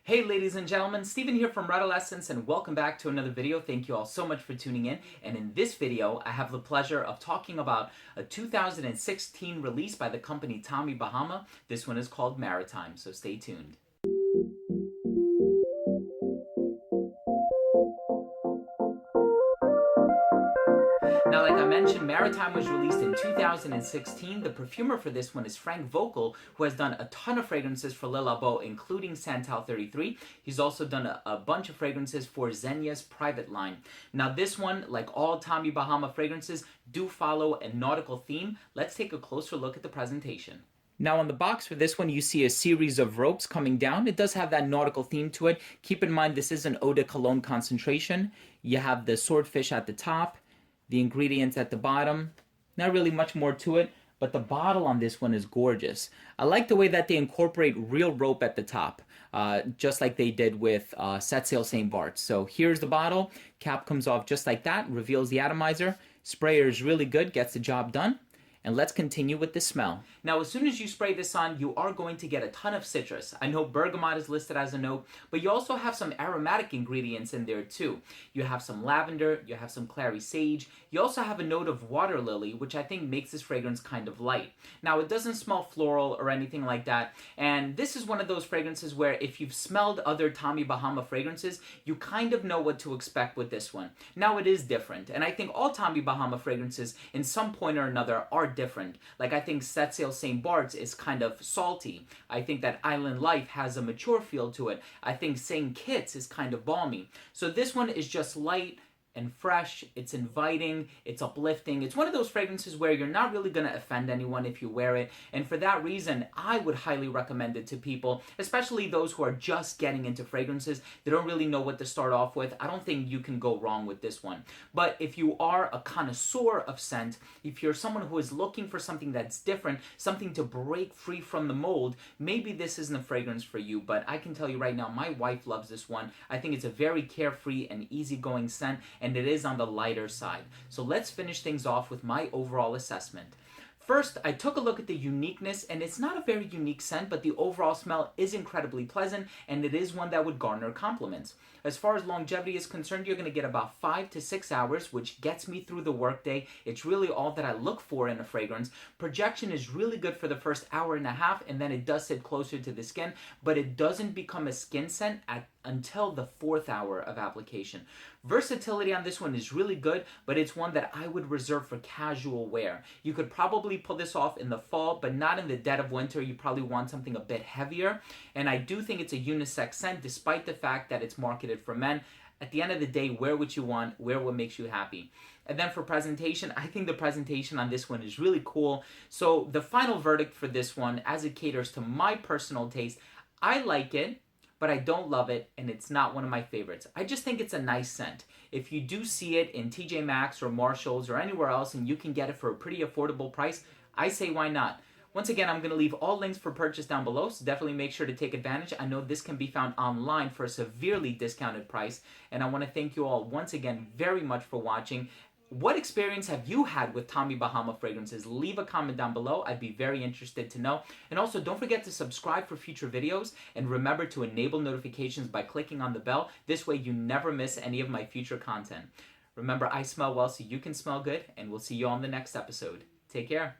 Hey ladies and gentlemen, Steven here from Redolescence and welcome back to another video. Thank you all so much for tuning in. And in this video, I have the pleasure of talking about a 2016 release by the company Tommy Bahama. This one is called Maritime, so stay tuned. Now, like I mentioned, Maritime was released in 2016. The perfumer for this one is Frank Vocal, who has done a ton of fragrances for Le Labo, including Santal 33. He's also done a bunch of fragrances for Xenia's private line. Now, this one, like all Tommy Bahama fragrances, do follow a nautical theme. Let's take a closer look at the presentation. Now on the box for this one, you see a series of ropes coming down. It does have that nautical theme to it. Keep in mind, this is an eau de cologne concentration. You have the swordfish at the top, the ingredients at the bottom. Not really much more to it, but the bottle on this one is gorgeous. I like the way that they incorporate real rope at the top, just like they did with Set Sail St. Bart's. So here's the bottle. Cap comes off just like that, reveals the atomizer. Sprayer is really good, gets the job done. And let's continue with the smell. Now, as soon as you spray this on, you are going to get a ton of citrus. I know bergamot is listed as a note, but you also have some aromatic ingredients in there too. You have some lavender, you have some clary sage. You also have a note of water lily, which I think makes this fragrance kind of light. Now, it doesn't smell floral or anything like that. And this is one of those fragrances where if you've smelled other Tommy Bahama fragrances, you kind of know what to expect with this one. Now, it is different. And I think all Tommy Bahama fragrances, in some point or another, are different. Like I think Set Sail St. Bart's is kind of salty. I think that Island Life has a mature feel to it. I think St. Kitts is kind of balmy. So this one is just light and fresh. It's inviting, it's uplifting. It's one of those fragrances where you're not really going to offend anyone if you wear it. And for that reason, I would highly recommend it to people, especially those who are just getting into fragrances. They don't really know what to start off with. I don't think you can go wrong with this one. But if you are a connoisseur of scent, if you're someone who is looking for something that's different, something to break free from the mold, maybe this isn't a fragrance for you. But I can tell you right now, my wife loves this one. I think it's a very carefree and easygoing scent, and it is on the lighter side. So let's finish things off with my overall assessment. First, I took a look at the uniqueness, and it's not a very unique scent, but the overall smell is incredibly pleasant, and it is one that would garner compliments. As far as longevity is concerned, you're going to get about 5 to 6 hours, which gets me through the workday. It's really all that I look for in a fragrance. Projection is really good for the first hour and a half, and then it does sit closer to the skin, but it doesn't become a skin scent until the 4th hour of application. Versatility on this one is really good, but it's one that I would reserve for casual wear. You could probably pull this off in the fall, but not in the dead of winter. You probably want something a bit heavier. And I do think it's a unisex scent, despite the fact that it's marketed for men. At the end of the day, wear what you want, wear what makes you happy. And then for presentation, I think the presentation on this one is really cool. So the final verdict for this one, as it caters to my personal taste, I like it, but I don't love it, and it's not one of my favorites. I just think it's a nice scent. If you do see it in TJ Maxx or Marshalls or anywhere else and you can get it for a pretty affordable price, I say why not? Once again, I'm going to leave all links for purchase down below, so definitely make sure to take advantage. I know this can be found online for a severely discounted price, and I want to thank you all once again very much for watching. What experience have you had with Tommy Bahama fragrances? Leave a comment down below. I'd be very interested to know. And also, don't forget to subscribe for future videos. And remember to enable notifications by clicking on the bell. This way, you never miss any of my future content. Remember, I smell well, so you can smell good. And we'll see you on the next episode. Take care.